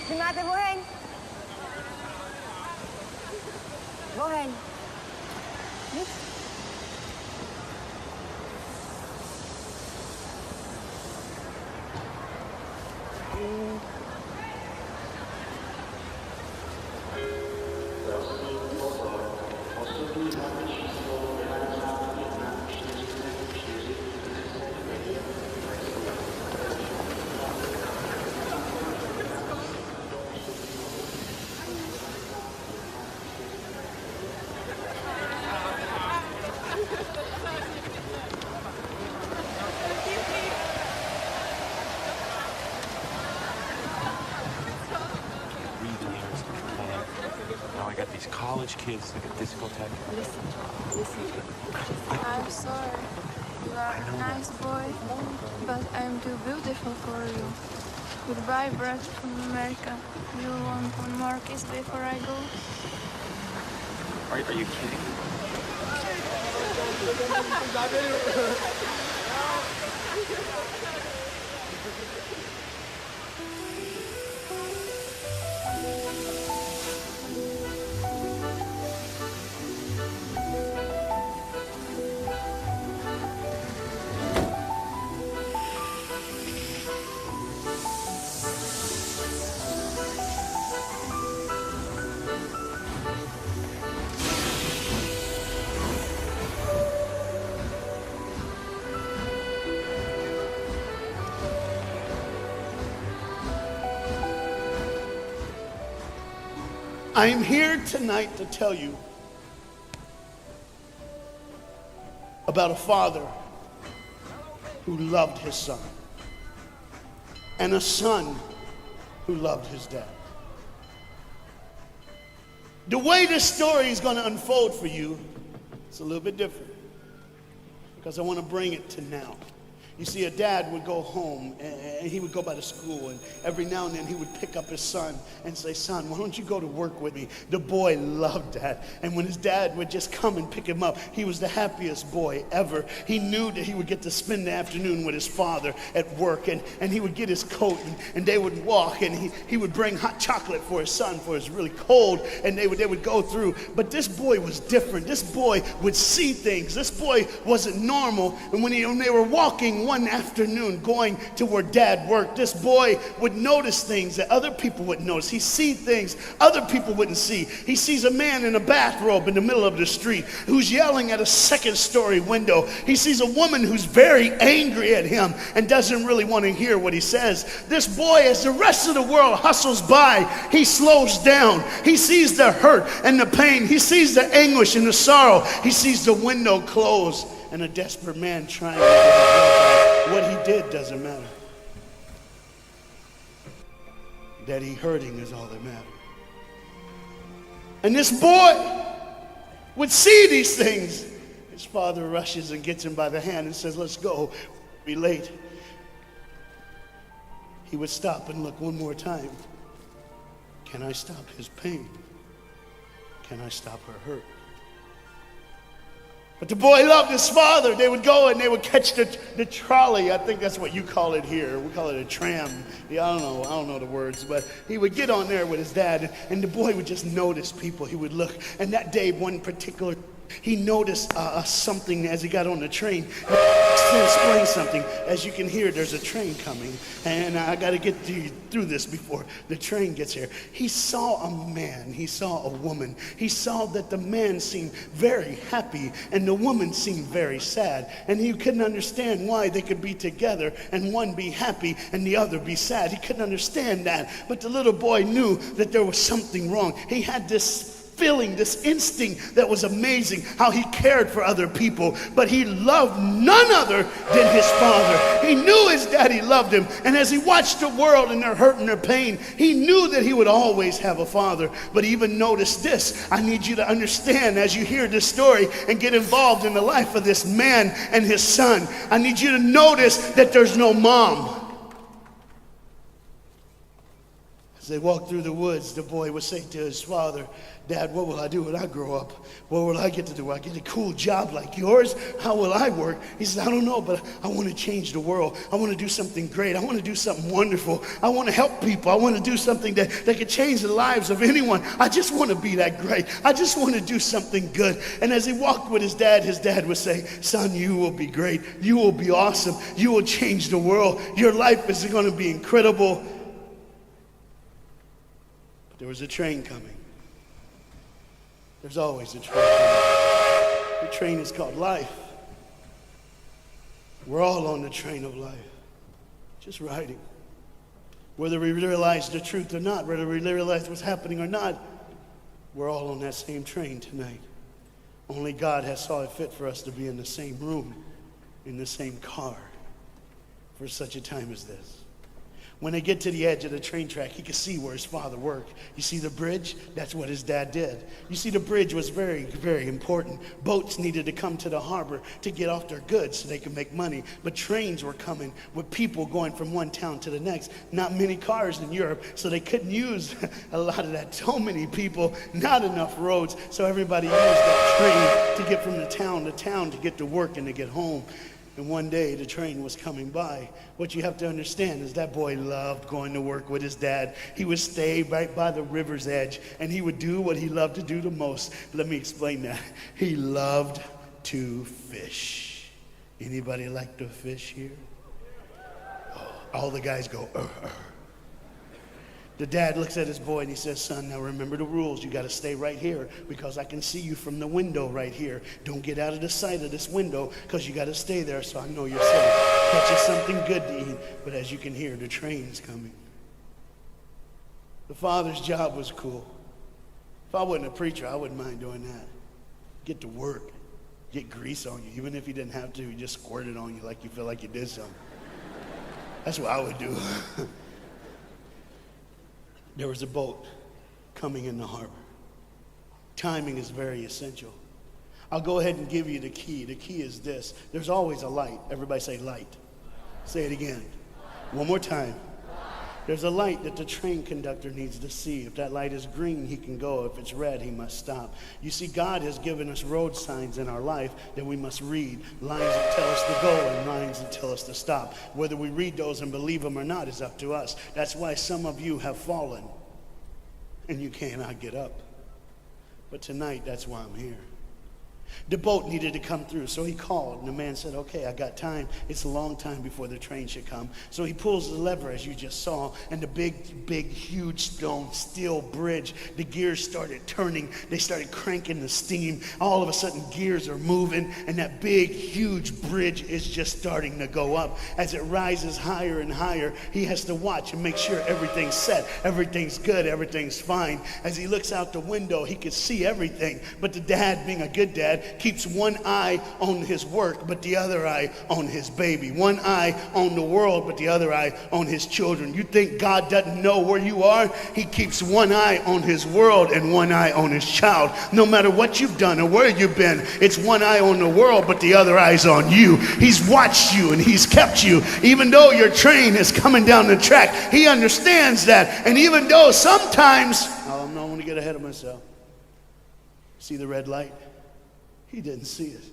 Filmate, Bohen. Bohen. Niet? Now I got these college kids like a discotheque. Listen. I'm sorry. You are a nice boy, but I'm too beautiful for you. Goodbye, brother from America. You want one more kiss before I go? Are you kidding? I'm here tonight to tell you about a father who loved his son and a son who loved his dad. The way this story is going to unfold for you is a little bit different because I want to bring it to now. You see, a dad would go home and he would go by the school, and every now and then he would pick up his son and say, "Son, why don't you go to work with me?" The boy loved that. And when his dad would just come and pick him up, he was the happiest boy ever. He knew that he would get to spend the afternoon with his father at work, and he would get his coat and they would walk, and he would bring hot chocolate for his son for it's really cold, and they would go through. But this boy was different. This boy would see things. This boy wasn't normal. And when they were walking one afternoon going to where dad worked, this boy would notice things that other people wouldn't notice. He see things other people wouldn't see. He sees a man in a bathrobe in the middle of the street who's yelling at a second-story window. He sees a woman who's very angry at him and doesn't really want to hear what he says. This boy, as the rest of the world hustles by, he slows down. He sees the hurt and the pain. He sees the anguish and the sorrow. He sees the window close and a desperate man trying to get his will. What he did doesn't matter. That he hurting is all that matters. And this boy would see these things. His father rushes and gets him by the hand and says, "Let's go, we'll be late." He would stop and look one more time. Can I stop his pain? Can I stop her hurt? But the boy loved his father. They would go and they would catch the trolley. I think that's what you call it here. We call it a tram. Yeah, I don't know the words, but he would get on there with his dad, and the boy would just notice people. He would look, and that day, one particular, he noticed something as he got on the train. To explain something, as you can hear, there's a train coming, and I got to get through this before the train gets here. He saw a man, he saw a woman. He saw that the man seemed very happy and the woman seemed very sad, and he couldn't understand why they could be together and one be happy and the other be sad. He couldn't understand that, but the little boy knew that there was something wrong. He had this feeling, this instinct that was amazing, how he cared for other people. But he loved none other than his father. He knew his daddy loved him. And as he watched the world and their hurt and their pain, he knew that he would always have a father. But even notice this. I need you to understand as you hear this story and get involved in the life of this man and his son. I need you to notice that there's no mom. As they walked through the woods, the boy would say to his father, Dad, what will I do when I grow up? What will I get to do? Will I get a cool job like yours? How will I work? He said, I don't know, but I want to change the world. I want to do something great. I want to do something wonderful. I want to help people. I want to do something that could change the lives of anyone. I just want to be that great. I just want to do something good. And as he walked with his dad would say, son, you will be great. You will be awesome. You will change the world. Your life is going to be incredible. But there was a train coming. There's always a train coming. The train is called life. We're all on the train of life, just riding. Whether we realize the truth or not, whether we realize what's happening or not, we're all on that same train tonight. Only God has saw it fit for us to be in the same room, in the same car, for such a time as this. When they get to the edge of the train track, he could see where his father worked. You see the bridge? That's what his dad did. You see, the bridge was very, very important. Boats needed to come to the harbor to get off their goods so they could make money. But trains were coming with people going from one town to the next. Not many cars in Europe, so they couldn't use a lot of that. So many people, not enough roads, so everybody used that train to get from the town to town to get to work and to get home. And one day the train was coming by. What you have to understand is that boy loved going to work with his dad. He would stay right by the river's edge and he would do what he loved to do the most. Let me explain that. He loved to fish. Anybody like to fish here? Oh, all the guys go, The dad looks at his boy and he says, son, now remember the rules. You got to stay right here because I can see you from the window right here. Don't get out of the sight of this window because you got to stay there so I know you're safe. Catch you something good to eat. But as you can hear, the train's coming. The father's job was cool. If I wasn't a preacher, I wouldn't mind doing that. Get to work. Get grease on you. Even if you didn't have to, you just squirt it on you like you feel like you did something. That's what I would do. There was a boat coming in the harbor. Timing is very essential. I'll go ahead and give you the key. The key is this. There's always a light. Everybody say light. Say it again. One more time. There's a light that the train conductor needs to see. If that light is green, he can go. If it's red, he must stop. You see, God has given us road signs in our life that we must read. Lines that tell us to go and lines that tell us to stop. Whether we read those and believe them or not is up to us. That's why some of you have fallen and you cannot get up. But tonight, that's why I'm here. The boat needed to come through, so he called, and the man said, okay, I got time. It's a long time before the train should come. So he pulls the lever, as you just saw, and the big, huge stone steel bridge, the gears started turning. They started cranking the steam. All of a sudden, gears are moving, and that big, huge bridge is just starting to go up. As it rises higher and higher, he has to watch and make sure everything's set, everything's good, everything's fine. As he looks out the window, he could see everything, but the dad, being a good dad, keeps one eye on his work, but the other eye on his baby. One eye on the world, but the other eye on his children. You think God doesn't know where you are? He keeps one eye on his world and one eye on his child. No matter what you've done or where you've been, it's one eye on the world, but the other eye's on you. He's watched you and he's kept you. Even though your train is coming down the track, he understands that. And even though sometimes, I don't want to get ahead of myself. See the red light? He didn't see it.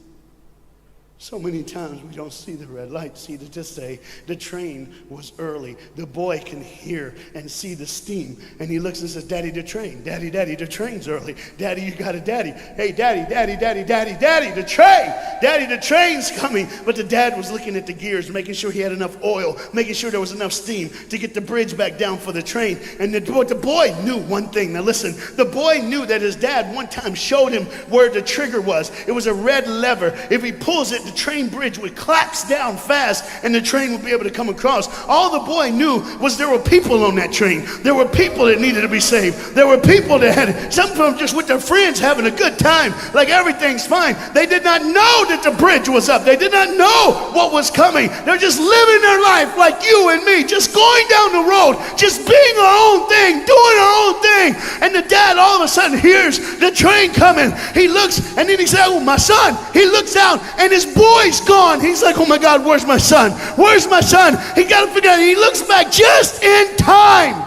So many times we don't see the red light. See, to just say the train was early. The boy can hear and see the steam. And he looks and says, Daddy, the train. Daddy, the train's early. Daddy, you got a daddy. Hey, Daddy, the train. Daddy, the train's coming. But the dad was looking at the gears, making sure he had enough oil, making sure there was enough steam to get the bridge back down for the train. And the boy knew one thing. Now listen, the boy knew that his dad one time showed him where the trigger was. It was a red lever. If he pulls it, the train bridge would collapse down fast and the train would be able to come across. All the boy knew was there were people on that train. There were people that needed to be saved. There were people that had, some of them just with their friends having a good time, like everything's fine. They did not know that the bridge was up. They did not know what was coming. They're just living their life like you and me, just going down the road, just being our own thing, doing our own thing. And the dad all of a sudden hears the train coming. He looks and then he said, oh, my son. He looks out and his boy's gone. He's like, oh my God, where's my son? Where's my son? He got to figure out. He looks back just in time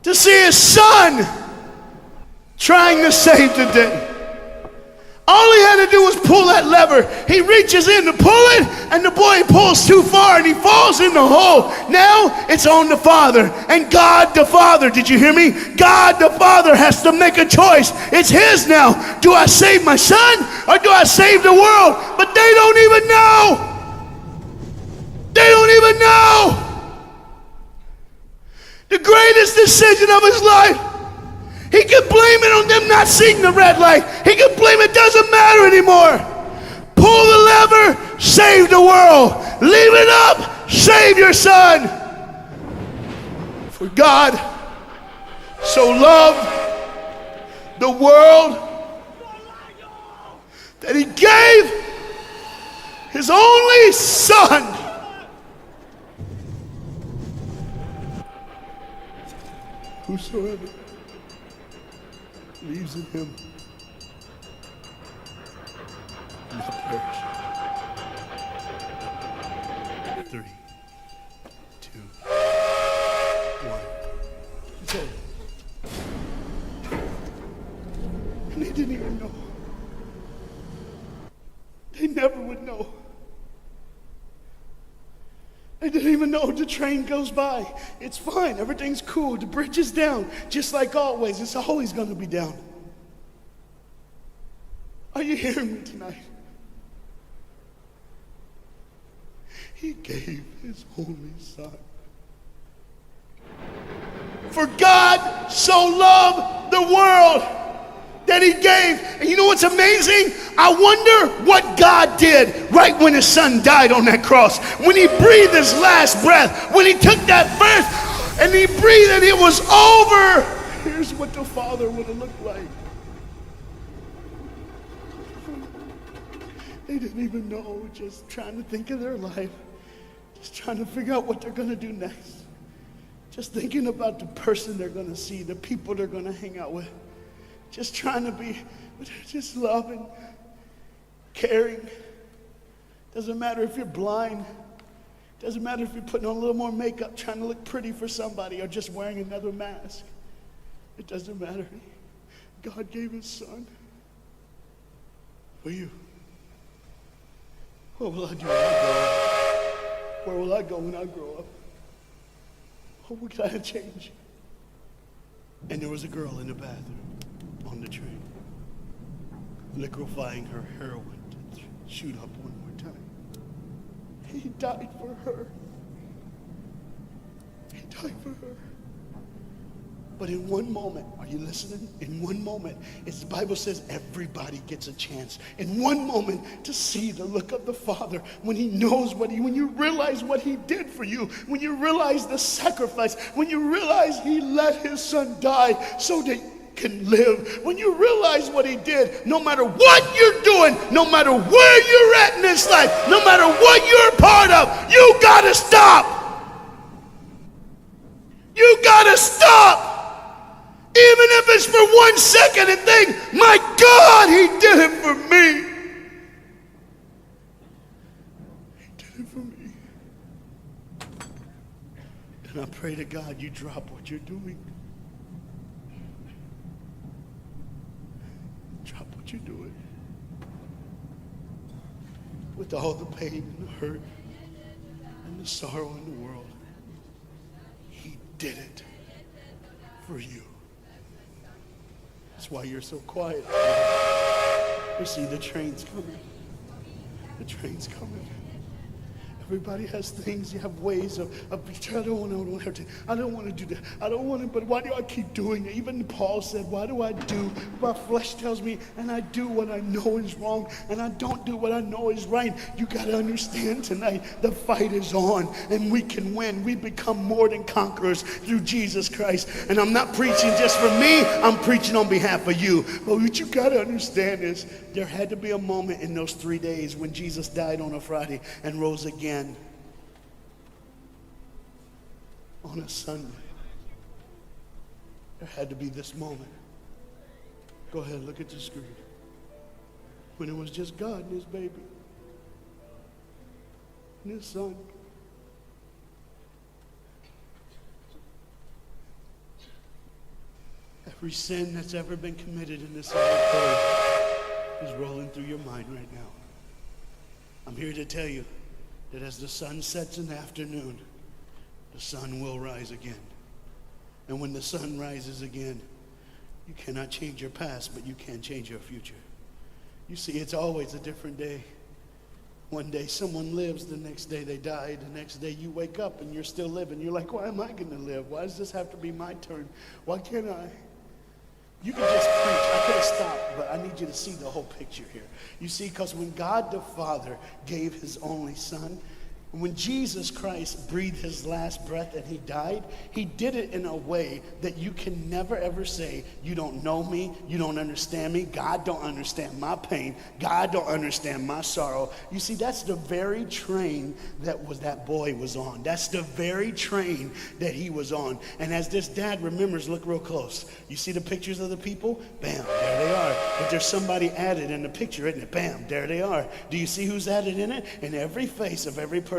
to see his son trying to save the day. All he had to do was pull that lever. He reaches in to pull it, and the boy pulls too far, and he falls in the hole. Now it's on the father, and God the Father, did you hear me? God the Father has to make a choice. It's his now. Do I save my son, or do I save the world? But they don't even know. They don't even know. The greatest decision of his life. He could blame it on them not seeing the red light. He could blame it doesn't matter anymore. Pull the lever, save the world. Leave it up, save your son. For God so loved the world that he gave his only son. Whosoever believes in him will not perish. 3, 2, 1. It's over. And they didn't even know. They never would know. They didn't even know the train goes by. It's fine. Everything's cool. The bridge is down. Just like always. It's always going to be down. Are you hearing me tonight? He gave his only son. For God so loved the world that he gave. And you know what's amazing? I wonder what God did right when his son died on that cross. When he breathed his last breath. When he took that breath and he breathed and it was over. Here's what the Father would have looked like. They didn't even know, just trying to think of their life. Just trying to figure out what they're going to do next. Just thinking about the person they're going to see, the people they're going to hang out with. Just trying to be, just loving, caring. Doesn't matter if you're blind. Doesn't matter if you're putting on a little more makeup, trying to look pretty for somebody, or just wearing another mask. It doesn't matter. God gave his son for you. What will I do when I grow up? Where will I go when I grow up? What can I change? And there was a girl in the bathroom on the train, liquefying her heroin to shoot up one more time. He died for her. He died for her. But in one moment, are you listening? In one moment, as the Bible says, everybody gets a chance. In one moment to see the look of the Father when he knows when you realize what he did for you, when you realize the sacrifice, when you realize he let his son die so that you can live, when you realize what he did, no matter what you're doing, no matter where you're at in this life, no matter what you're a part of, you gotta stop. You gotta stop. Even if it's for 1 second and think, my God, he did it for me. He did it for me. And I pray to God you drop what you're doing. Drop what you're doing. With all the pain and the hurt and the sorrow in the world, he did it for you. That's why you're so quiet. You see, the train's coming. The train's coming. Everybody has things, you have ways of I don't want to do that. I don't want to, but why do I keep doing it? Even Paul said, why do I do? My flesh tells me, and I do what I know is wrong, and I don't do what I know is right. You got to understand tonight, the fight is on, and we can win. We become more than conquerors through Jesus Christ. And I'm not preaching just for me, I'm preaching on behalf of you. But what you got to understand is, there had to be a moment in those 3 days when Jesus died on a Friday and rose again on a Sunday. There had to be this moment. Go ahead, look at the screen. When it was just God and his baby and his son. Every sin that's ever been committed in this earth is rolling through your mind right now. I'm here to tell you that as the sun sets in the afternoon, the sun will rise again. And when the sun rises again, you cannot change your past, but you can change your future. You see, it's always a different day. One day someone lives, the next day they die, the next day you wake up and you're still living. You're like, why am I going to live? Why does this have to be my turn? Why can't I? You can just preach. I could have stopped, but I need you to see the whole picture here. You see, because when God the Father gave his only son, when Jesus Christ breathed his last breath and he died, he did it in a way that you can never ever say, you don't know me, you don't understand me, God don't understand my pain, God don't understand my sorrow. You see, that's the very train that boy was on. That's the very train that he was on. And as this dad remembers, look real close. You see the pictures of the people? Bam, there they are. But there's somebody added in the picture, isn't it? Bam, there they are. Do you see who's added in it? In every face of every person,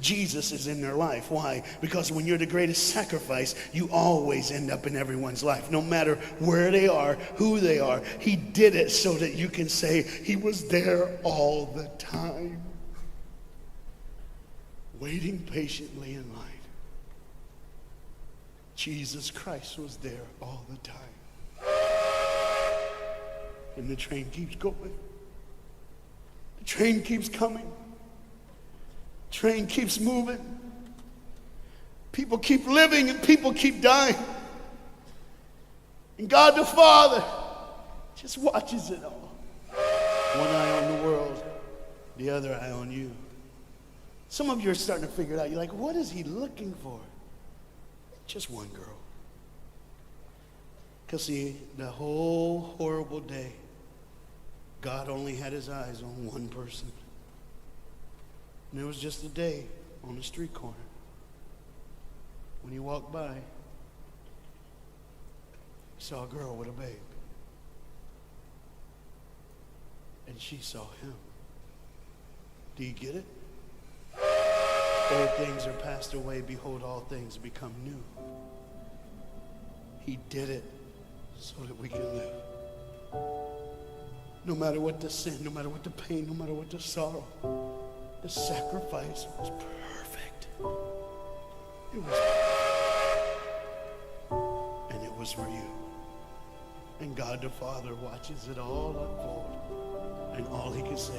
Jesus is in their life. Why? Because when you're the greatest sacrifice, you always end up in everyone's life. No matter where they are, who they are, he did it so that you can say he was there all the time, waiting patiently in line. Jesus Christ was there all the time. And the train keeps going. The train keeps coming. Train keeps moving. People keep living and people keep dying. And God the Father just watches it all. One eye on the world, the other eye on you. Some of you are starting to figure it out. You're like, what is he looking for? Just one girl. Because see, the whole horrible day, God only had his eyes on one person. And it was just a day on the street corner. When he walked by, he saw a girl with a babe. And she saw him. Do you get it? Old things are passed away. Behold, all things become new. He did it so that we can live. No matter what the sin, no matter what the pain, no matter what the sorrow, the sacrifice was perfect. It was perfect. And it was for you. And God the Father watches it all unfold. And all he can say